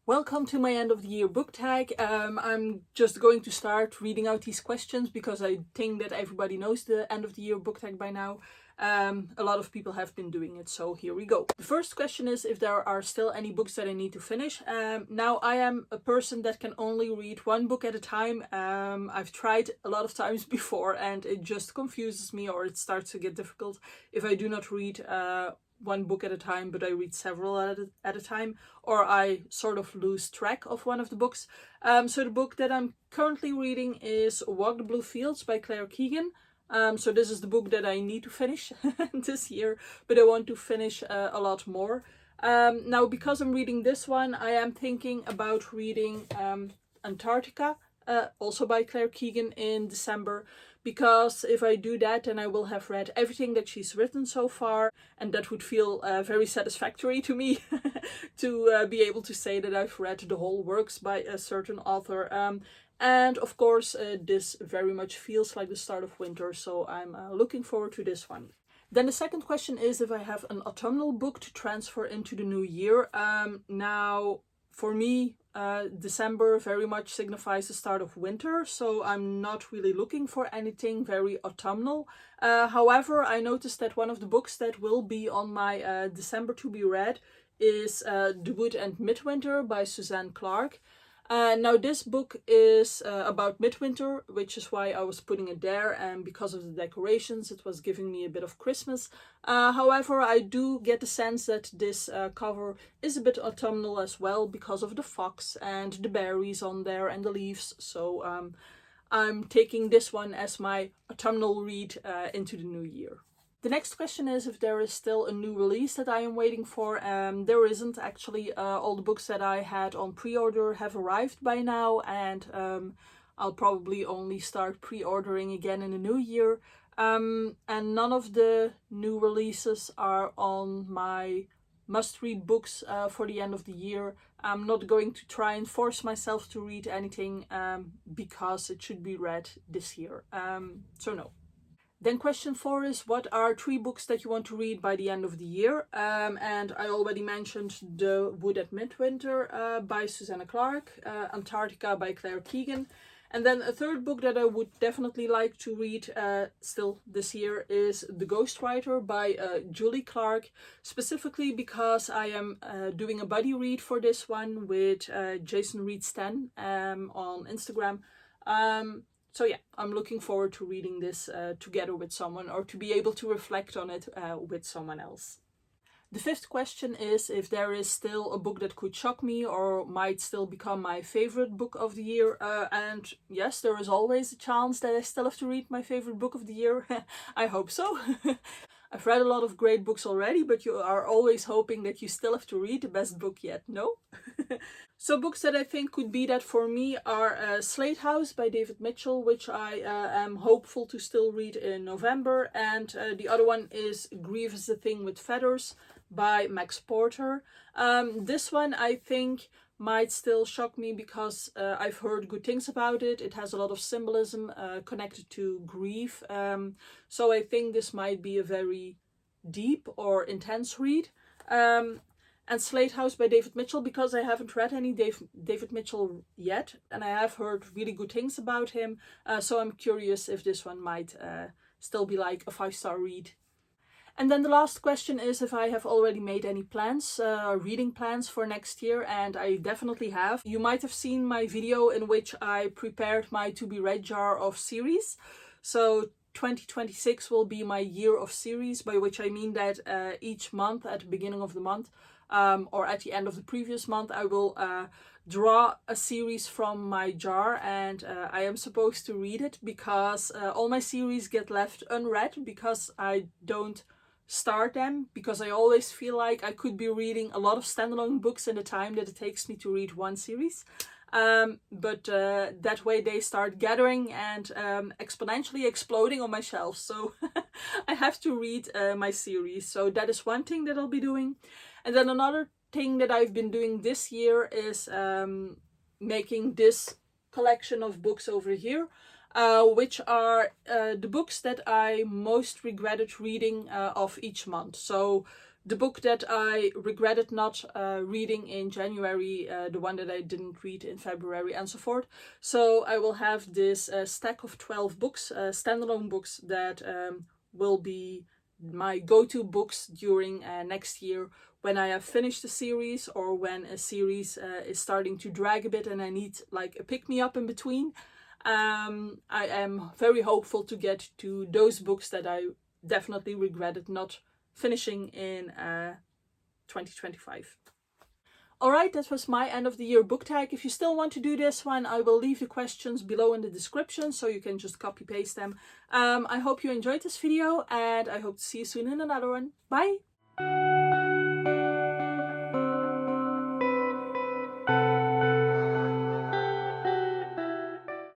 Welcome to my end of the year book tag. I'm just going to start reading out these questions because I think that everybody knows the end of the year book tag by now. A lot of people have been doing it, so here we go. The first question is if there are still any books that I need to finish. Now I am a person that can only read one book at a time. I've tried a lot of times before and it just confuses me, or it starts to get difficult if I do not read one book at a time, but I read several at a time, or I sort of lose track of one of the books. So the book that I'm currently reading is Walk the Blue Fields by Claire Keegan. So this is the book that I need to finish this year, but I want to finish a lot more. Now, because I'm reading this one, I am thinking about reading Antarctica, also by Claire Keegan, in December, because if I do that, then I will have read everything that she's written so far, and that would feel very satisfactory to me to be able to say that I've read the whole works by a certain author. And of course, this very much feels like the start of winter, so I'm looking forward to this one. Then the second question is if I have an autumnal book to transfer into the new year. Now, for me, December very much signifies the start of winter, so I'm not really looking for anything very autumnal. However, I noticed that one of the books that will be on my December to be read is The Wood and Midwinter by Suzanne Clarke. Now this book is about midwinter, which is why I was putting it there, and because of the decorations it was giving me a bit of Christmas. However, I do get the sense that this cover is a bit autumnal as well because of the fox and the berries on there and the leaves, so I'm taking this one as my autumnal read into the new year. The next question is if there is still a new release that I am waiting for. There isn't actually. All the books that I had on pre-order have arrived by now, and I'll probably only start pre-ordering again in the new year. And none of the new releases are on my must-read books for the end of the year. I'm not going to try and force myself to read anything because it should be read this year. So no. Then question 4 is what are 3 books that you want to read by the end of the year? And I already mentioned The Wood at Midwinter by Suzanne Clarke, Antarctica by Claire Keegan. And then a third book that I would definitely like to read still this year is The Ghostwriter by Julie Clark, specifically because I am doing a buddy read for this one with Jason Reeds 10 on Instagram. So yeah, I'm looking forward to reading this together with someone, or to be able to reflect on it with someone else. The 5th question is if there is still a book that could shock me or might still become my favorite book of the year. And yes, there is always a chance that I still have to read my favorite book of the year. I hope so. I've read a lot of great books already, but you are always hoping that you still have to read the best book yet, no? So books that I think could be that for me are Slate House by David Mitchell, which I am hopeful to still read in November. And the other one is Grief is the Thing with Feathers by Max Porter. This one I think might still shock me because I've heard good things about it. It has a lot of symbolism connected to grief. So I think this might be a very deep or intense read. And Slate House by David Mitchell, because I haven't read any David Mitchell yet, and I have heard really good things about him. So I'm curious if this one might still be like a 5-star read. And then the last question is if I have already made any plans, reading plans for next year, and I definitely have. You might have seen my video in which I prepared my to-be-read jar of series. So 2026 will be my year of series, by which I mean that each month at the beginning of the month, or at the end of the previous month, I will draw a series from my jar, and I am supposed to read it because all my series get left unread because I don't start them, because I always feel like I could be reading a lot of standalone books in the time that it takes me to read one series. But that way they start gathering and exponentially exploding on my shelf. So I have to read my series. So that is one thing that I'll be doing. And then another thing that I've been doing this year is making this collection of books over here, which are the books that I most regretted reading of each month. So the book that I regretted not reading in January, the one that I didn't read in February, and so forth. So I will have this stack of 12 books, standalone books, that will be my go-to books during next year, when I have finished a series, or when a series is starting to drag a bit and I need like a pick-me-up in between. I am very hopeful to get to those books that I definitely regretted not finishing in 2025. Alright, that was my end of the year book tag. If you still want to do this one, I will leave the questions below in the description, so you can just copy paste them. I hope you enjoyed this video, and I hope to see you soon in another one. Bye!